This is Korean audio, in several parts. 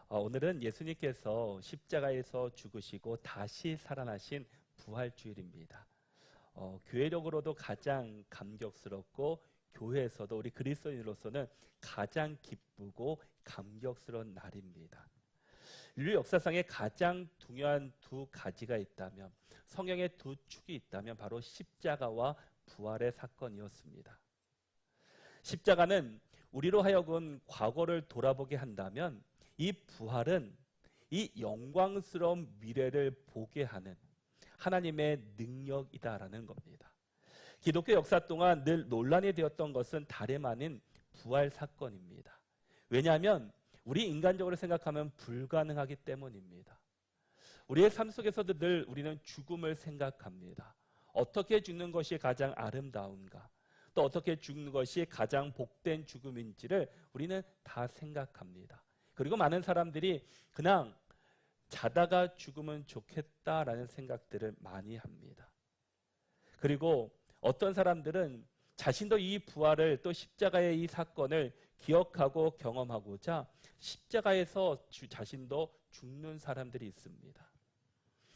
오늘은 예수님께서 십자가에서 죽으시고 다시 살아나신 부활주일입니다. 교회력으로도 가장 감격스럽고 교회에서도 우리 그리스도인으로서는 가장 기쁘고 감격스러운 날입니다. 인류 역사상에 가장 중요한 두 가지가 있다면, 성경의 두 축이 있다면 바로 십자가와 부활의 사건이었습니다. 십자가는 우리로 하여금 과거를 돌아보게 한다면, 이 부활은 이 영광스러운 미래를 보게 하는 하나님의 능력이다라는 겁니다. 기독교 역사 동안 늘 논란이 되었던 것은 다름 아닌 부활 사건입니다. 왜냐하면 우리 인간적으로 생각하면 불가능하기 때문입니다. 우리의 삶 속에서도 늘 우리는 죽음을 생각합니다. 어떻게 죽는 것이 가장 아름다운가? 또 어떻게 죽는 것이 가장 복된 죽음인지를 우리는 다 생각합니다. 그리고 많은 사람들이 그냥 자다가 죽으면 좋겠다라는 생각들을 많이 합니다. 그리고 어떤 사람들은 자신도 이 부활을 또 십자가의 이 사건을 기억하고 경험하고자 십자가에서 자신도 죽는 사람들이 있습니다.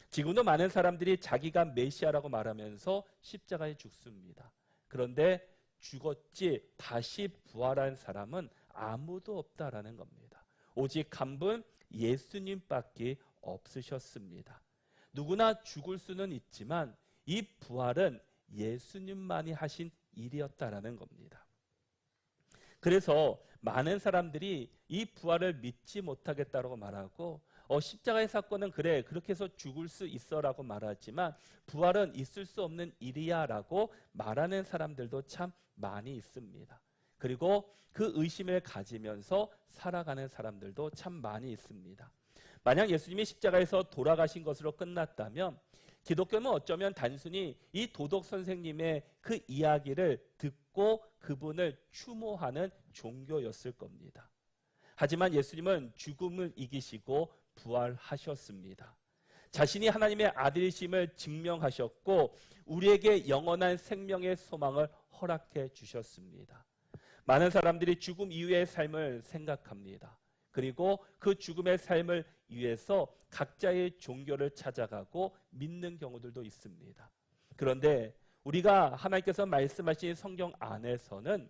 지금도 많은 사람들이 자기가 메시아라고 말하면서 십자가에 죽습니다. 그런데 죽었지 다시 부활한 사람은 아무도 없다라는 겁니다. 오직 한 분 예수님밖에 없으셨습니다. 누구나 죽을 수는 있지만 이 부활은 예수님만이 하신 일이었다라는 겁니다. 그래서 많은 사람들이 이 부활을 믿지 못하겠다고 말하고 십자가의 사건은 그래 그렇게 해서 죽을 수 있어라고 말하지만 부활은 있을 수 없는 일이야 라고 말하는 사람들도 참 많이 있습니다. 그리고 그 의심을 가지면서 살아가는 사람들도 참 많이 있습니다. 만약 예수님이 십자가에서 돌아가신 것으로 끝났다면 기독교는 어쩌면 단순히 이 도덕 선생님의 그 이야기를 듣고 그분을 추모하는 종교였을 겁니다. 하지만 예수님은 죽음을 이기시고 부활하셨습니다. 자신이 하나님의 아들이심을 증명하셨고 우리에게 영원한 생명의 소망을 허락해 주셨습니다. 많은 사람들이 죽음 이후의 삶을 생각합니다. 그리고 그 죽음의 삶을 위해서 각자의 종교를 찾아가고 믿는 경우들도 있습니다. 그런데 우리가 하나님께서 말씀하신 성경 안에서는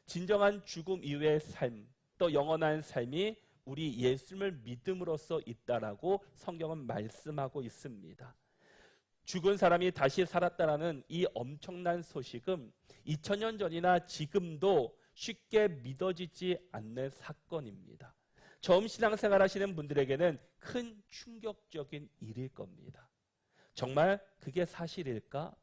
진정한 죽음 이후의 삶, 또 영원한 삶이 우리 예수님을 믿음으로써 있다라고 성경은 말씀하고 있습니다. 죽은 사람이 다시 살았다라는 이 엄청난 소식은 2000년 전이나 지금도 쉽게 믿어지지 않는 사건입니다. 처음 신앙생활 하시는 분들에게는 큰 충격적인 일일 겁니다. 정말 그게 사실일까?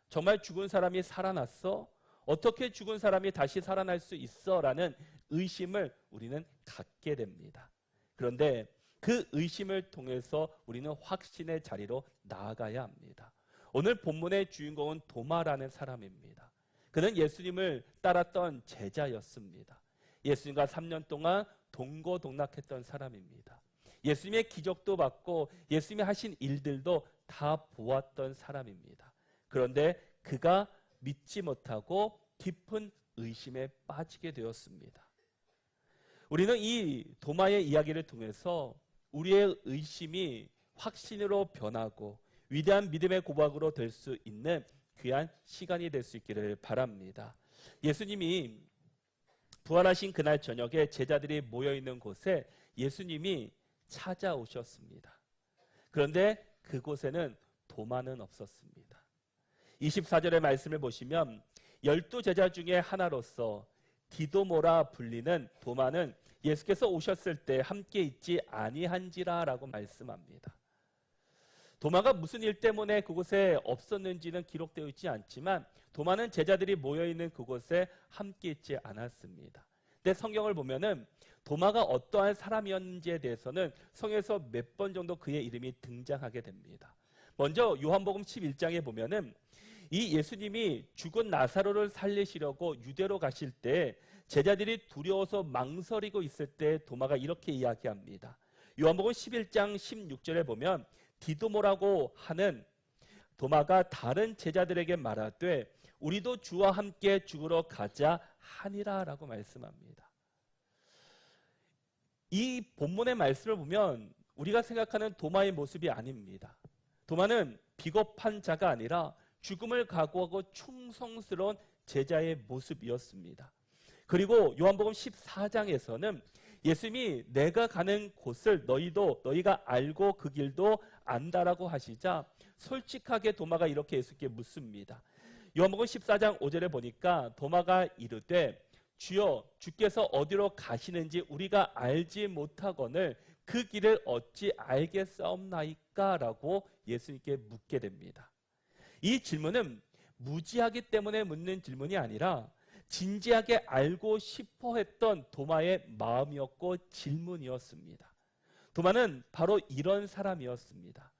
정말 죽은 사람이 살아났어? 어떻게 죽은 사람이 다시 살아날 수 있어? 라는 의심을 우리는 갖게 됩니다. 그런데 그 의심을 통해서 우리는 확신의 자리로 나아가야 합니다. 오늘 본문의 주인공은 도마라는 사람입니다. 그는 예수님을 따랐던 제자였습니다. 예수님과 3년 동안 동고동락했던 사람입니다. 예수님의 기적도 받고 예수님이 하신 일들도 다 보았던 사람입니다. 그런데 그가 믿지 못하고 깊은 의심에 빠지게 되었습니다. 우리는 이 도마의 이야기를 통해서 우리의 의심이 확신으로 변하고 위대한 믿음의 고백으로 될 수 있는 귀한 시간이 될 수 있기를 바랍니다. 예수님이 부활하신 그날 저녁에 제자들이 모여있는 곳에 예수님이 찾아오셨습니다. 그런데 그곳에는 도마는 없었습니다. 24절의 말씀을 보시면 12제자 중에 하나로서 디도모라 불리는 도마는 예수께서 오셨을 때 함께 있지 아니한지라 라고 말씀합니다. 도마가 무슨 일 때문에 그곳에 없었는지는 기록되어 있지 않지만 도마는 제자들이 모여있는 그곳에 함께 있지 않았습니다. 근데 성경을 보면은 도마가 어떠한 사람이었는지에 대해서는 성경에서 몇 번 정도 그의 이름이 등장하게 됩니다. 먼저 요한복음 11장에 보면은 이 예수님이 죽은 나사로를 살리시려고 유대로 가실 때 제자들이 두려워서 망설이고 있을 때 도마가 이렇게 이야기합니다. 요한복음 11장 16절에 보면 디도모라고 하는 도마가 다른 제자들에게 말하되 우리도 주와 함께 죽으러 가자 하니라 라고 말씀합니다. 이 본문의 말씀을 보면 우리가 생각하는 도마의 모습이 아닙니다. 도마는 비겁한 자가 아니라 죽음을 각오하고 충성스러운 제자의 모습이었습니다. 그리고 요한복음 14장에서는 예수님이 내가 가는 곳을 너희가 알고 그 길도 안다라고 하시자 솔직하게 도마가 이렇게 예수께 묻습니다. 요한복음 14장 5절에 보니까 도마가 이르되 주여 주께서 어디로 가시는지 우리가 알지 못하거늘 그 길을 어찌 알겠사옵나이까? 라고 예수님께 묻게 됩니다. 이 질문은 무지하기 때문에 묻는 질문이 아니라 진지하게 알고 싶어 했던 도마의 마음이었고 질문이었습니다. 도마는 바로 이런 사람이었습니다.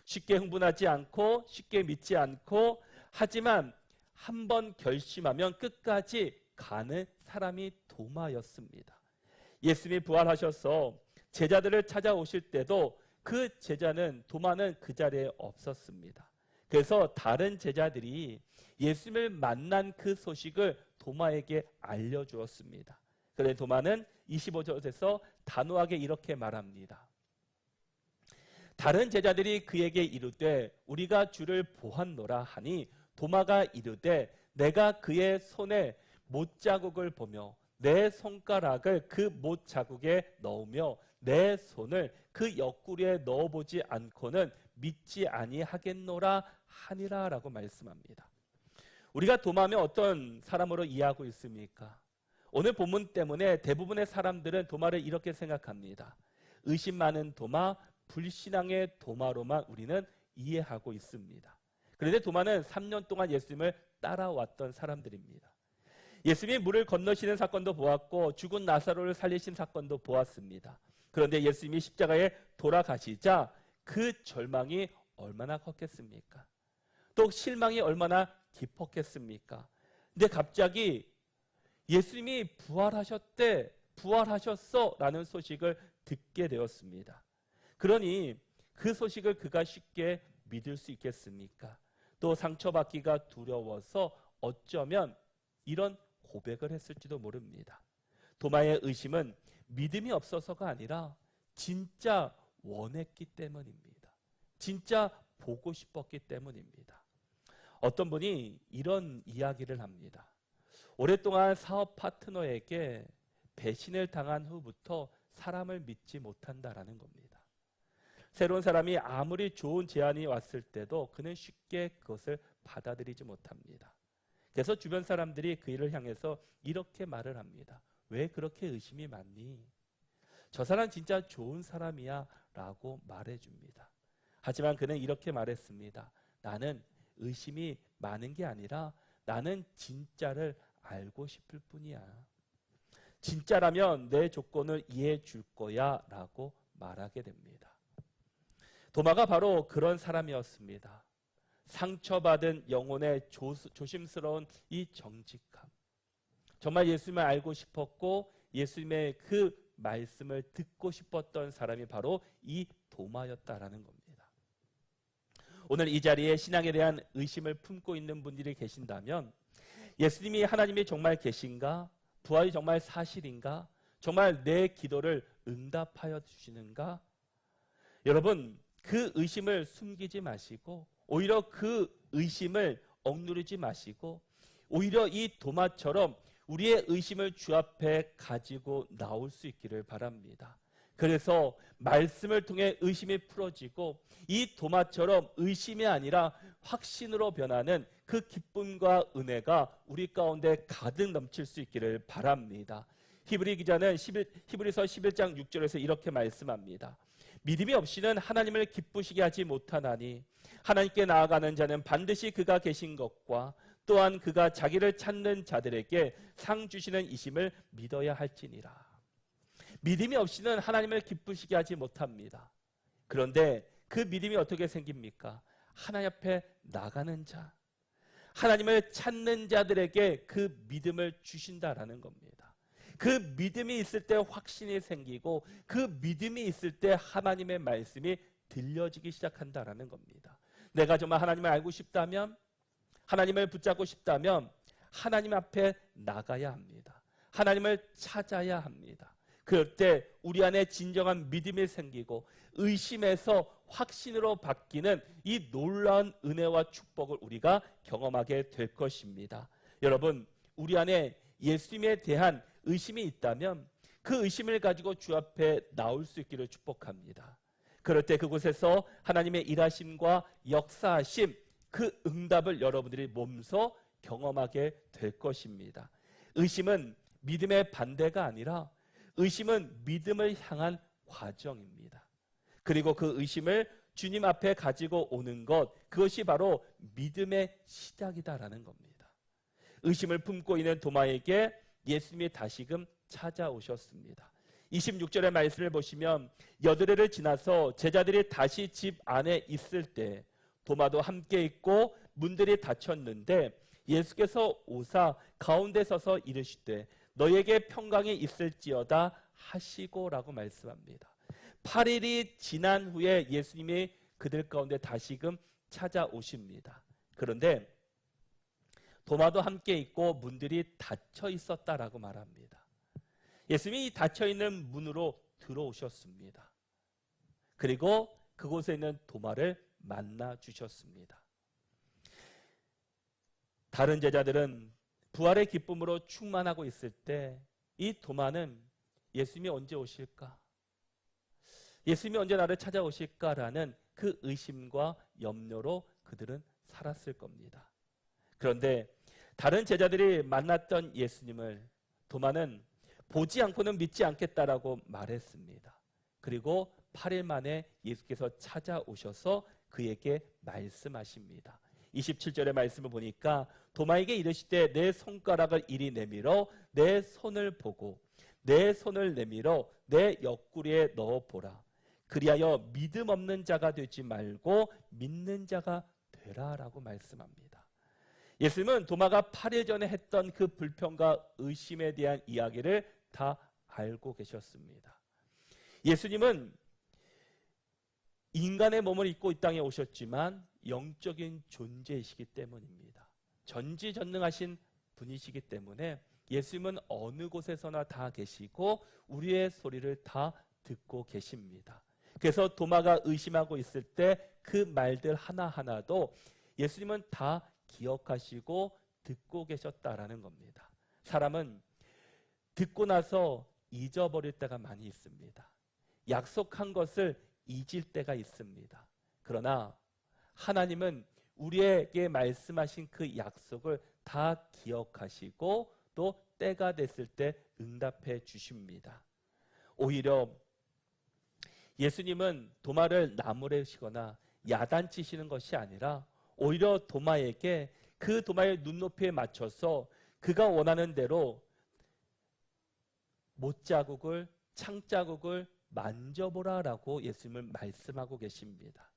쉽게 흥분하지 않고 쉽게 믿지 않고 하지만 한번 결심하면 끝까지 가는 사람이 도마였습니다. 예수님이 부활하셔서 제자들을 찾아오실 때도 그 제자는 도마는 그 자리에 없었습니다. 그래서 다른 제자들이 예수님을 만난 그 소식을 도마에게 알려주었습니다. 그런데 도마는 25절에서 단호하게 이렇게 말합니다. 다른 제자들이 그에게 이르되 우리가 주를 보았노라 하니 도마가 이르되 내가 그의 손에 못자국을 보며 내 손가락을 그 못자국에 넣으며 내 손을 그 옆구리에 넣어보지 않고는 믿지 아니하겠노라 하니라 라고 말씀합니다. 우리가 도마하면 어떤 사람으로 이해하고 있습니까? 오늘 본문 때문에 대부분의 사람들은 도마를 이렇게 생각합니다. 의심 많은 도마, 불신앙의 도마로만 우리는 이해하고 있습니다. 그런데 도마는 3년 동안 예수님을 따라왔던 사람들입니다. 예수님이 물을 건너시는 사건도 보았고 죽은 나사로를 살리신 사건도 보았습니다. 그런데 예수님이 십자가에 돌아가시자 그 절망이 얼마나 컸겠습니까? 또 실망이 얼마나 깊었겠습니까? 근데 갑자기 예수님이 부활하셨어 라는 소식을 듣게 되었습니다. 그러니 그 소식을 그가 쉽게 믿을 수 있겠습니까? 또 상처받기가 두려워서 어쩌면 이런 고백을 했을지도 모릅니다. 도마의 의심은 믿음이 없어서가 아니라 진짜 원했기 때문입니다. 진짜 보고 싶었기 때문입니다. 어떤 분이 이런 이야기를 합니다. 오랫동안 사업 파트너에게 배신을 당한 후부터 사람을 믿지 못한다라는 겁니다. 새로운 사람이 아무리 좋은 제안이 왔을 때도 그는 쉽게 그것을 받아들이지 못합니다. 그래서 주변 사람들이 그 일을 향해서 이렇게 말을 합니다. 왜 그렇게 의심이 많니? 저 사람 진짜 좋은 사람이야 라고 말해줍니다. 하지만 그는 이렇게 말했습니다. 나는 의심이 많은 게 아니라 나는 진짜를 알고 싶을 뿐이야. 진짜라면 내 조건을 이해해 줄 거야 라고 말하게 됩니다. 도마가 바로 그런 사람이었습니다. 상처받은 영혼의 조심스러운 이 정직함. 정말 예수님을 알고 싶었고 예수님의 그 말씀을 듣고 싶었던 사람이 바로 이 도마였다라는 겁니다. 오늘 이 자리에 신앙에 대한 의심을 품고 있는 분들이 계신다면 예수님이 하나님이 정말 계신가? 부활이 정말 사실인가? 정말 내 기도를 응답하여 주시는가? 여러분, 그 의심을 숨기지 마시고 오히려 그 의심을 억누르지 마시고 오히려 이 도마처럼 우리의 의심을 주 앞에 가지고 나올 수 있기를 바랍니다. 그래서 말씀을 통해 의심이 풀어지고 이 도마처럼 의심이 아니라 확신으로 변하는 그 기쁨과 은혜가 우리 가운데 가득 넘칠 수 있기를 바랍니다. 히브리 기자는 히브리서 11장 6절에서 이렇게 말씀합니다. 믿음이 없이는 하나님을 기쁘시게 하지 못하나니 하나님께 나아가는 자는 반드시 그가 계신 것과 또한 그가 자기를 찾는 자들에게 상 주시는 이심을 믿어야 할지니라. 믿음이 없이는 하나님을 기쁘시게 하지 못합니다. 그런데 그 믿음이 어떻게 생깁니까? 하나님 앞에 나가는 자, 하나님을 찾는 자들에게 그 믿음을 주신다라는 겁니다. 그 믿음이 있을 때 확신이 생기고 그 믿음이 있을 때 하나님의 말씀이 들려지기 시작한다라는 겁니다. 내가 정말 하나님을 알고 싶다면, 하나님을 붙잡고 싶다면 하나님 앞에 나가야 합니다. 하나님을 찾아야 합니다. 그럴 때 우리 안에 진정한 믿음이 생기고 의심에서 확신으로 바뀌는 이 놀라운 은혜와 축복을 우리가 경험하게 될 것입니다. 여러분, 우리 안에 예수님에 대한 의심이 있다면 그 의심을 가지고 주 앞에 나올 수 있기를 축복합니다. 그럴 때 그곳에서 하나님의 일하심과 역사하심, 그 응답을 여러분들이 몸소 경험하게 될 것입니다. 의심은 믿음의 반대가 아니라 의심은 믿음을 향한 과정입니다. 그리고 그 의심을 주님 앞에 가지고 오는 것, 그것이 바로 믿음의 시작이다라는 겁니다. 의심을 품고 있는 도마에게 예수님이 다시금 찾아오셨습니다. 26절의 말씀을 보시면 여드레를 지나서 제자들이 다시 집 안에 있을 때 도마도 함께 있고 문들이 닫혔는데 예수께서 오사 가운데 서서 이르시되 너에게 평강이 있을지어다 하시고라고 말씀합니다. 8일이 지난 후에 예수님이 그들 가운데 다시금 찾아오십니다. 그런데 도마도 함께 있고 문들이 닫혀 있었다라고 말합니다. 예수님이 닫혀있는 문으로 들어오셨습니다. 그리고 그곳에 있는 도마를 만나 주셨습니다. 다른 제자들은 부활의 기쁨으로 충만하고 있을 때 이 도마는 예수님이 언제 오실까? 예수님이 언제 나를 찾아오실까라는 그 의심과 염려로 그들은 살았을 겁니다. 그런데 다른 제자들이 만났던 예수님을 도마는 보지 않고는 믿지 않겠다라고 말했습니다. 그리고 8일 만에 예수께서 찾아오셔서 그에게 말씀하십니다. 27절의 말씀을 보니까 도마에게 이르시되 내 손가락을 이리 내밀어 내 손을 보고 내 손을 내밀어 내 옆구리에 넣어보라. 그리하여 믿음 없는 자가 되지 말고 믿는 자가 되라라고 말씀합니다. 예수님은 도마가 8일 전에 했던 그 불평과 의심에 대한 이야기를 다 알고 계셨습니다. 예수님은 인간의 몸을 입고 이 땅에 오셨지만 영적인 존재이시기 때문입니다. 전지전능하신 분이시기 때문에 예수님은 어느 곳에서나 다 계시고 우리의 소리를 다 듣고 계십니다. 그래서 도마가 의심하고 있을 때 그 말들 하나하나도 예수님은 다 기억하시고 듣고 계셨다라는 겁니다. 사람은 듣고 나서 잊어버릴 때가 많이 있습니다. 약속한 것을 잊을 때가 있습니다. 그러나 하나님은 우리에게 말씀하신 그 약속을 다 기억하시고 또 때가 됐을 때 응답해 주십니다. 오히려 예수님은 도마를 나무래시거나 야단치시는 것이 아니라 오히려 도마에게 그 도마의 눈높이에 맞춰서 그가 원하는 대로 못자국을 창자국을 만져보라라고 예수님은 말씀하고 계십니다.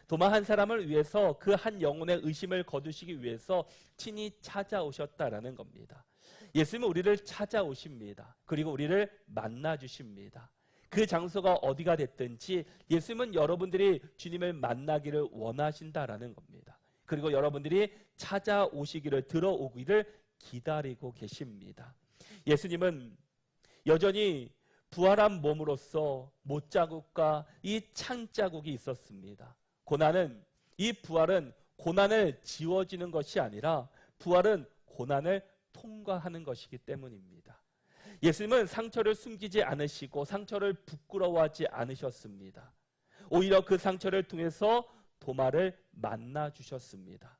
도마 한 사람을 위해서 그 한 영혼의 의심을 거두시기 위해서 친히 찾아오셨다라는 겁니다. 예수님은 우리를 찾아오십니다. 그리고 우리를 만나 주십니다. 그 장소가 어디가 됐든지 예수님은 여러분들이 주님을 만나기를 원하신다라는 겁니다. 그리고 여러분들이 찾아오시기를 들어오기를 기다리고 계십니다. 예수님은 여전히 부활한 몸으로서 못자국과 이 창자국이 있었습니다. 이 부활은 고난을 지워지는 것이 아니라 부활은 고난을 통과하는 것이기 때문입니다. 예수님은 상처를 숨기지 않으시고 상처를 부끄러워하지 않으셨습니다. 오히려 그 상처를 통해서 도마를 만나 주셨습니다.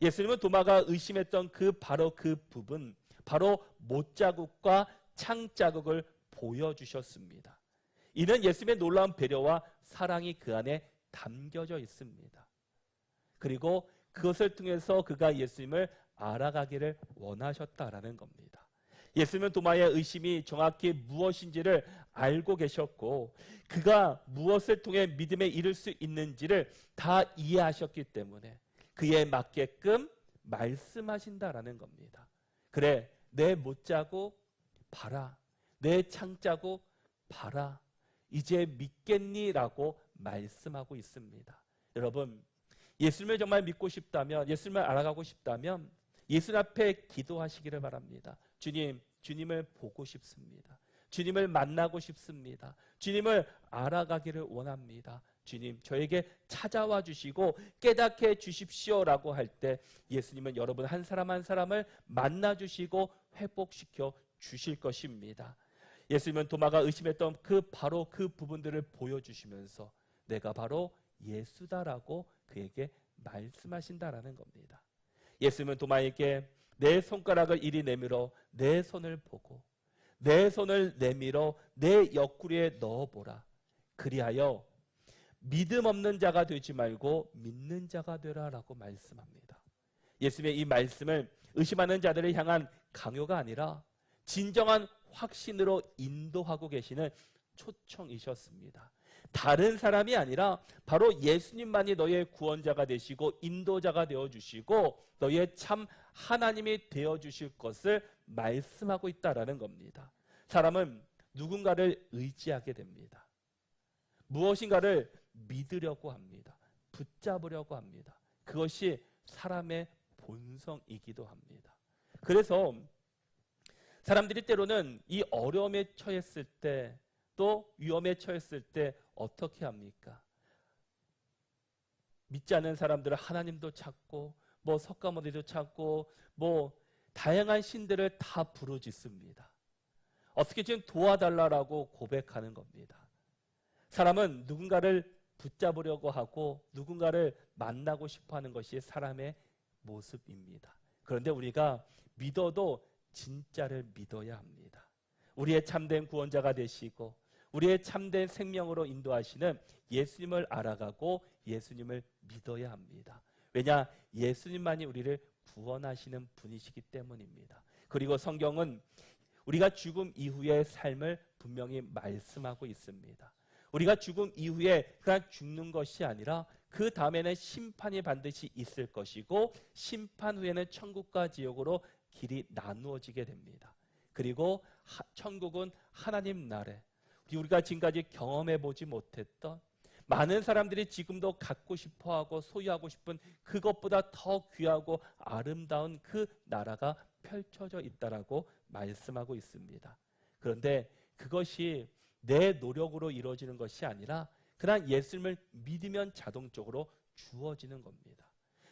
예수님은 도마가 의심했던 바로 그 부분, 바로 못자국과 창자국을 보여주셨습니다. 이는 예수님의 놀라운 배려와 사랑이 그 안에 담겨져 있습니다. 그리고 그것을 통해서 그가 예수님을 알아가기를 원하셨다라는 겁니다. 예수님은 도마의 의심이 정확히 무엇인지를 알고 계셨고 그가 무엇을 통해 믿음에 이를 수 있는지를 다 이해하셨기 때문에 그에 맞게끔 말씀하신다라는 겁니다. 그래, 내 못자국 봐라. 내 창자국 봐라. 이제 믿겠니? 라고 말씀하고 있습니다. 여러분, 예수님을 정말 믿고 싶다면, 예수님을 알아가고 싶다면 예수님 앞에 기도하시기를 바랍니다. 주님, 주님을 보고 싶습니다. 주님을 만나고 싶습니다. 주님을 알아가기를 원합니다. 주님, 저에게 찾아와 주시고 깨닫게 해 주십시오라고 할 때 예수님은 여러분 한 사람 한 사람을 만나 주시고 회복시켜 주실 것입니다. 예수님은 도마가 의심했던 바로 그 부분들을 보여주시면서 내가 바로 예수다라고 그에게 말씀하신다라는 겁니다. 예수님은 도마에게 내 손가락을 이리 내밀어 내 손을 보고 내 손을 내밀어 내 옆구리에 넣어보라. 그리하여 믿음 없는 자가 되지 말고 믿는 자가 되라 라고 말씀합니다. 예수님의 이 말씀을 의심하는 자들을 향한 강요가 아니라 진정한 확신으로 인도하고 계시는 초청이셨습니다. 다른 사람이 아니라 바로 예수님만이 너의 구원자가 되시고 인도자가 되어주시고 너의 참 하나님이 되어주실 것을 말씀하고 있다라는 겁니다. 사람은 누군가를 의지하게 됩니다. 무엇인가를 믿으려고 합니다. 붙잡으려고 합니다. 그것이 사람의 본성이기도 합니다. 그래서 사람들이 때로는 이 어려움에 처했을 때 또 위험에 처했을 때 어떻게 합니까? 믿지 않는 사람들은 하나님도 찾고 뭐 석가모니도 찾고 뭐 다양한 신들을 다 부르짖습니다. 어떻게 좀 도와달라고 고백하는 겁니다. 사람은 누군가를 붙잡으려고 하고 누군가를 만나고 싶어하는 것이 사람의 모습입니다. 그런데 우리가 믿어도 진짜를 믿어야 합니다. 우리의 참된 구원자가 되시고 우리의 참된 생명으로 인도하시는 예수님을 알아가고 예수님을 믿어야 합니다. 왜냐? 예수님만이 우리를 구원하시는 분이시기 때문입니다. 그리고 성경은 우리가 죽음 이후의 삶을 분명히 말씀하고 있습니다. 우리가 죽음 이후에 그냥 죽는 것이 아니라 그 다음에는 심판이 반드시 있을 것이고 심판 후에는 천국과 지옥으로 길이 나누어지게 됩니다. 그리고 천국은 하나님 나라에 우리가 지금까지 경험해보지 못했던 많은 사람들이 지금도 갖고 싶어하고 소유하고 싶은 그것보다 더 귀하고 아름다운 그 나라가 펼쳐져 있다라고 말씀하고 있습니다. 그런데 그것이 내 노력으로 이루어지는 것이 아니라 그냥 예수님을 믿으면 자동적으로 주어지는 겁니다.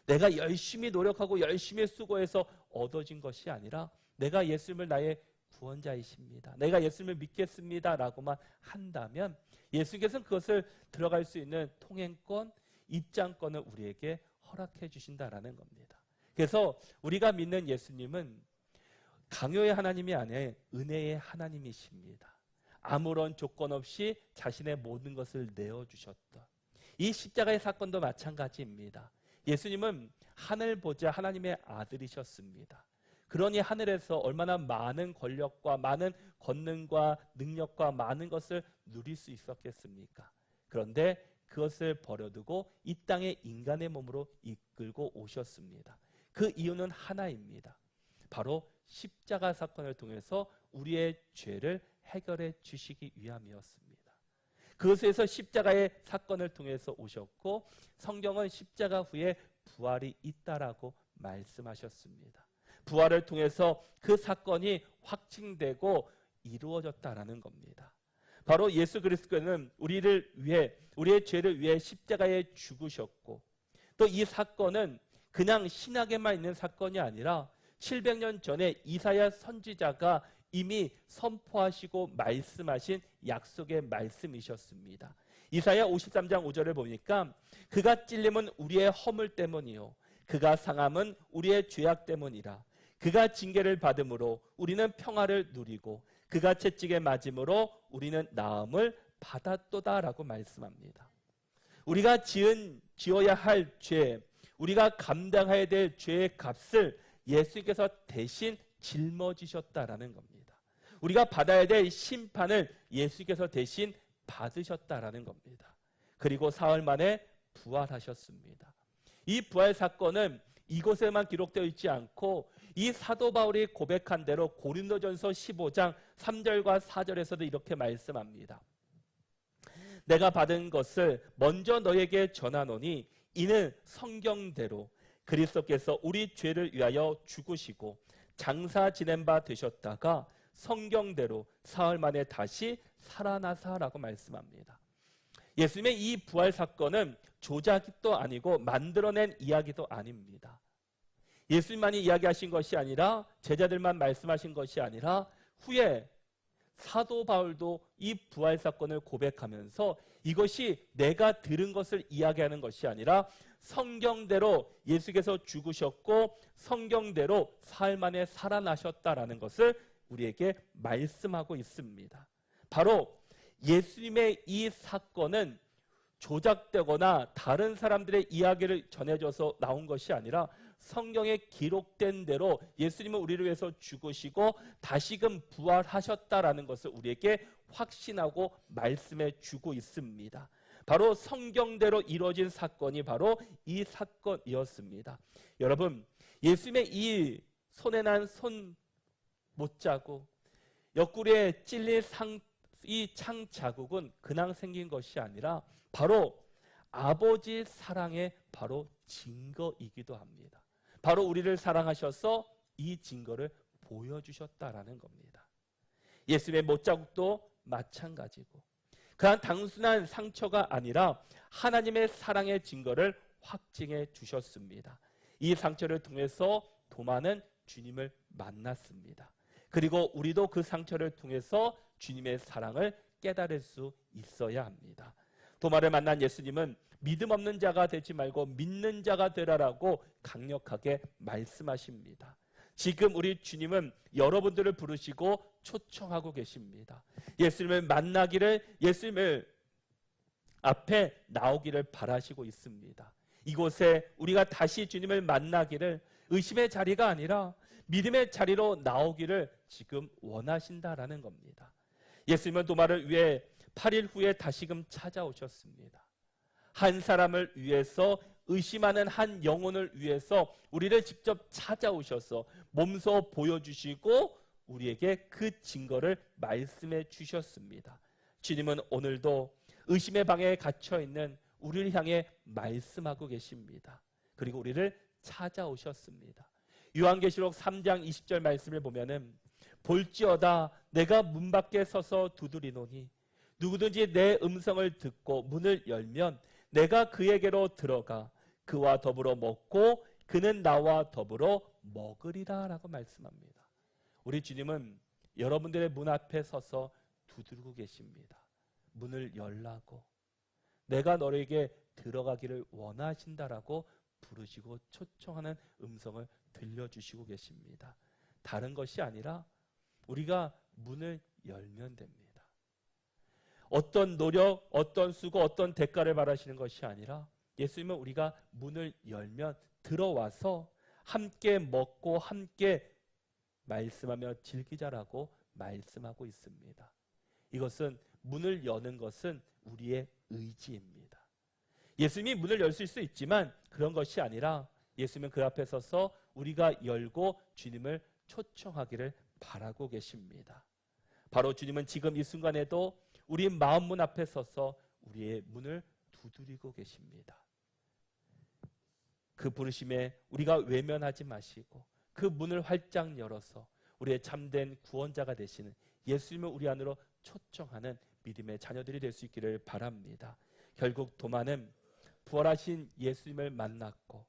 내가 열심히 노력하고 열심히 수고해서 얻어진 것이 아니라 내가 예수님을 나의 구원자이십니다. 내가 예수님을 믿겠습니다 라고만 한다면 예수님께서는 그것을 들어갈 수 있는 통행권, 입장권을 우리에게 허락해 주신다라는 겁니다. 그래서 우리가 믿는 예수님은 강요의 하나님이 아니라 은혜의 하나님이십니다. 아무런 조건 없이 자신의 모든 것을 내어주셨던 이 십자가의 사건도 마찬가지입니다. 예수님은 하늘 보좌 하나님의 아들이셨습니다. 그러니 하늘에서 얼마나 많은 권력과 많은 권능과 능력과 많은 것을 누릴 수 있었겠습니까? 그런데 그것을 버려두고 이 땅에 인간의 몸으로 이끌고 오셨습니다. 그 이유는 하나입니다. 바로 십자가 사건을 통해서 우리의 죄를 해결해 주시기 위함이었습니다. 그것에서 십자가의 사건을 통해서 오셨고 성경은 십자가 후에 부활이 있다라고 말씀하셨습니다. 부활을 통해서 그 사건이 확증되고 이루어졌다라는 겁니다. 바로 예수 그리스도는 우리를 위해 우리의 죄를 위해 십자가에 죽으셨고 또 이 사건은 그냥 신학에만 있는 사건이 아니라 700년 전에 이사야 선지자가 이미 선포하시고 말씀하신 약속의 말씀이셨습니다. 이사야 53장 5절을 보니까 그가 찔림은 우리의 허물 때문이요 그가 상함은 우리의 죄악 때문이라. 그가 징계를 받음으로 우리는 평화를 누리고 그가 채찍에 맞음으로 우리는 나음을 받았도다라고 말씀합니다. 우리가 지어야 할 죄, 우리가 감당해야 될 죄의 값을 예수님께서 대신 짊어지셨다라는 겁니다. 우리가 받아야 될 심판을 예수님께서 대신 받으셨다라는 겁니다. 그리고 사흘 만에 부활하셨습니다. 이 부활 사건은 이곳에만 기록되어 있지 않고 이 사도 바울이 고백한 대로 고린도전서 15장 3절과 4절에서도 이렇게 말씀합니다. 내가 받은 것을 먼저 너에게 전하노니 이는 성경대로 그리스도께서 우리 죄를 위하여 죽으시고 장사 지낸 바 되셨다가 성경대로 사흘 만에 다시 살아나사라고 말씀합니다. 예수님의 이 부활 사건은 조작도 아니고 만들어낸 이야기도 아닙니다. 예수님만이 이야기하신 것이 아니라 제자들만 말씀하신 것이 아니라 후에 사도 바울도 이 부활 사건을 고백하면서 이것이 내가 들은 것을 이야기하는 것이 아니라 성경대로 예수께서 죽으셨고 성경대로 사흘 만에 살아나셨다라는 것을 우리에게 말씀하고 있습니다. 바로 예수님의 이 사건은 조작되거나 다른 사람들의 이야기를 전해줘서 나온 것이 아니라 성경에 기록된 대로 예수님은 우리를 위해서 죽으시고 다시금 부활하셨다라는 것을 우리에게 확신하고 말씀해 주고 있습니다. 바로 성경대로 이루어진 사건이 바로 이 사건이었습니다. 여러분, 예수님의 이 손에 난 손 못자국, 옆구리에 찔린 이 창 자국은 그냥 생긴 것이 아니라 바로 아버지 사랑의 바로 증거이기도 합니다. 바로 우리를 사랑하셔서 이 증거를 보여주셨다라는 겁니다. 예수님의 못자국도 마찬가지고 그냥 단순한 상처가 아니라 하나님의 사랑의 증거를 확증해 주셨습니다. 이 상처를 통해서 도마는 주님을 만났습니다. 그리고 우리도 그 상처를 통해서 주님의 사랑을 깨달을 수 있어야 합니다. 도마를 만난 예수님은 믿음 없는 자가 되지 말고 믿는 자가 되라라고 강력하게 말씀하십니다. 지금 우리 주님은 여러분들을 부르시고 초청하고 계십니다. 예수님을 만나기를, 예수님을 앞에 나오기를 바라시고 있습니다. 이곳에 우리가 다시 주님을 만나기를 의심의 자리가 아니라 믿음의 자리로 나오기를 지금 원하신다라는 겁니다. 예수님은 도마를 위해 8일 후에 다시금 찾아오셨습니다. 한 사람을 위해서, 의심하는 한 영혼을 위해서 우리를 직접 찾아오셔서 몸소 보여주시고 우리에게 그 증거를 말씀해 주셨습니다. 주님은 오늘도 의심의 방에 갇혀있는 우리를 향해 말씀하고 계십니다. 그리고 우리를 찾아오셨습니다. 요한계시록 3장 20절 말씀을 보면은 볼지어다 내가 문 밖에 서서 두드리노니 누구든지 내 음성을 듣고 문을 열면 내가 그에게로 들어가 그와 더불어 먹고 그는 나와 더불어 먹으리라 라고 말씀합니다. 우리 주님은 여러분들의 문 앞에 서서 두드리고 계십니다. 문을 열라고, 내가 너에게 들어가기를 원하신다라고 부르시고 초청하는 음성을 들려주시고 계십니다. 다른 것이 아니라 우리가 문을 열면 됩니다. 어떤 노력, 어떤 수고, 어떤 대가를 바라시는 것이 아니라 예수님은 우리가 문을 열면 들어와서 함께 먹고 함께 말씀하며 즐기자라고 말씀하고 있습니다. 이것은 문을 여는 것은 우리의 의지입니다. 예수님이 문을 열 수 있지만 그런 것이 아니라 예수님은 그 앞에 서서 우리가 열고 주님을 초청하기를 바라고 계십니다. 바로 주님은 지금 이 순간에도 우리 마음 문 앞에 서서 우리의 문을 두드리고 계십니다. 그 부르심에 우리가 외면하지 마시고 그 문을 활짝 열어서 우리의 참된 구원자가 되시는 예수님을 우리 안으로 초청하는 믿음의 자녀들이 될 수 있기를 바랍니다. 결국 도마는 부활하신 예수님을 만났고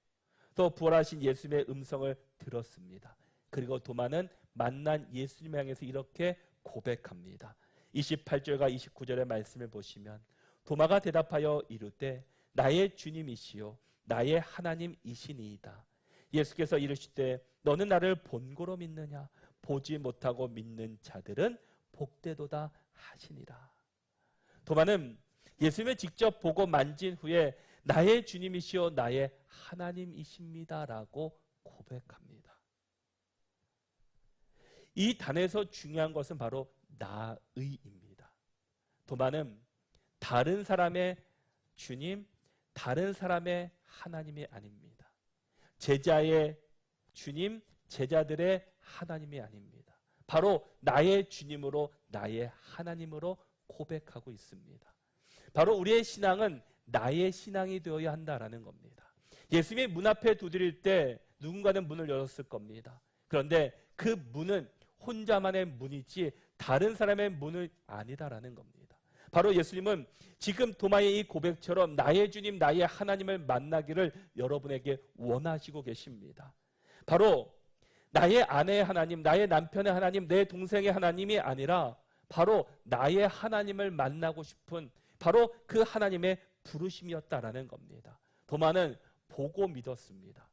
또 부활하신 예수님의 음성을 들었습니다. 그리고 도마는 만난 예수님을 향해서 이렇게 고백합니다. 28절과 29절의 말씀을 보시면 도마가 대답하여 이르되 나의 주님이시요 나의 하나님이시니이다. 예수께서 이르시되 너는 나를 본고로 믿느냐? 보지 못하고 믿는 자들은 복되도다 하시니라. 도마는 예수님을 직접 보고 만진 후에 나의 주님이시요 나의 하나님이십니다라고 고백합니다. 이 단에서 중요한 것은 바로 나의입니다. 도마는 다른 사람의 주님, 다른 사람의 하나님이 아닙니다. 제자의 주님, 제자들의 하나님이 아닙니다. 바로 나의 주님으로 나의 하나님으로 고백하고 있습니다. 바로 우리의 신앙은 나의 신앙이 되어야 한다라는 겁니다. 예수님이 문 앞에 두드릴 때 누군가는 문을 열었을 겁니다. 그런데 그 문은 혼자만의 문이지 다른 사람의 문은 아니다라는 겁니다. 바로 예수님은 지금 도마의 이 고백처럼 나의 주님, 나의 하나님을 만나기를 여러분에게 원하시고 계십니다. 바로 나의 아내의 하나님, 나의 남편의 하나님, 내 동생의 하나님이 아니라 바로 나의 하나님을 만나고 싶은 바로 그 하나님의 부르심이었다라는 겁니다. 도마는 보고 믿었습니다.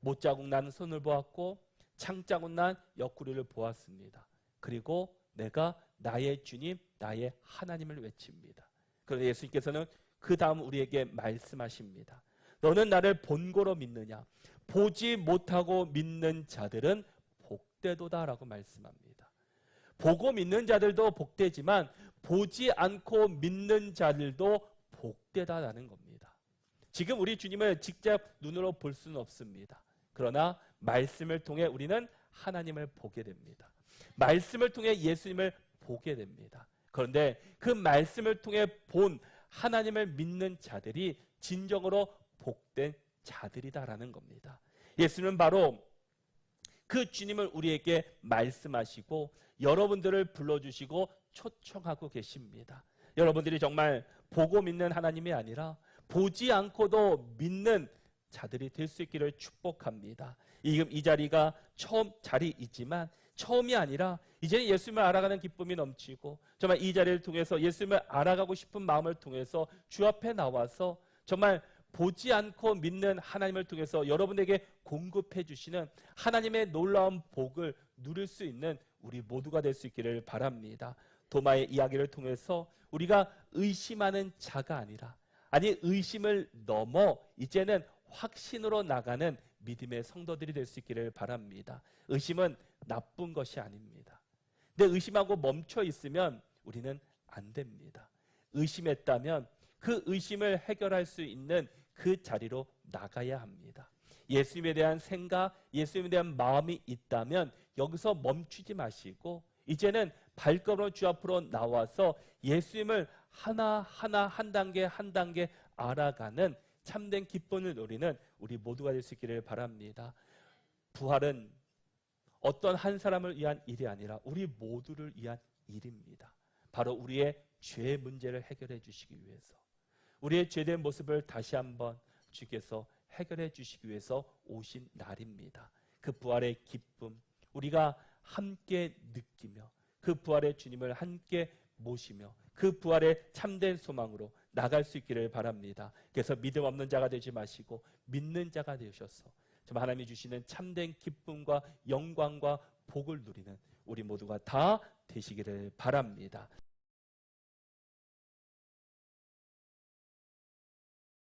못자국 난 손을 보았고 창자국 난 옆구리를 보았습니다. 그리고 내가 나의 주님, 나의 하나님을 외칩니다. 그런데 예수님께서는 그 다음 우리에게 말씀하십니다. 너는 나를 본고로 믿느냐? 보지 못하고 믿는 자들은 복되도다라고 말씀합니다. 보고 믿는 자들도 복되지만 보지 않고 믿는 자들도 복되다라는 겁니다. 지금 우리 주님을 직접 눈으로 볼 수는 없습니다. 그러나 말씀을 통해 우리는 하나님을 보게 됩니다. 말씀을 통해 예수님을 보게 됩니다. 그런데 그 말씀을 통해 본 하나님을 믿는 자들이 진정으로 복된 자들이다라는 겁니다. 예수님은 바로 그 주님을 우리에게 말씀하시고 여러분들을 불러주시고 초청하고 계십니다. 여러분들이 정말 보고 믿는 하나님이 아니라 보지 않고도 믿는 자들이 될 수 있기를 축복합니다. 이 자리가 처음 자리이지만 처음이 아니라 이제는 예수님을 알아가는 기쁨이 넘치고 정말 이 자리를 통해서 예수님을 알아가고 싶은 마음을 통해서 주 앞에 나와서 정말 보지 않고 믿는 하나님을 통해서 여러분에게 공급해 주시는 하나님의 놀라운 복을 누릴 수 있는 우리 모두가 될 수 있기를 바랍니다. 도마의 이야기를 통해서 우리가 의심하는 자가 아니라 의심을 넘어 이제는 확신으로 나가는 믿음의 성도들이 될 수 있기를 바랍니다. 의심은 나쁜 것이 아닙니다. 근데 의심하고 멈춰 있으면 우리는 안 됩니다. 의심했다면 그 의심을 해결할 수 있는 그 자리로 나가야 합니다. 예수님에 대한 생각, 예수님에 대한 마음이 있다면 여기서 멈추지 마시고 이제는 발걸음으로 주 앞으로 나와서 예수님을 하나하나 한 단계 한 단계 알아가는 참된 기쁨을 누리는 우리 모두가 될 수 있기를 바랍니다. 부활은 어떤 한 사람을 위한 일이 아니라 우리 모두를 위한 일입니다. 바로 우리의 죄 문제를 해결해 주시기 위해서 우리의 죄된 모습을 다시 한번 주께서 해결해 주시기 위해서 오신 날입니다. 그 부활의 기쁨 우리가 함께 느끼며 그 부활의 주님을 함께 모시며 그 부활의 참된 소망으로 나갈 수 있기를 바랍니다. 그래서 믿음 없는 자가 되지 마시고 믿는 자가 되셔서 정말 하나님이 주시는 참된 기쁨과 영광과 복을 누리는 우리 모두가 다 되시기를 바랍니다.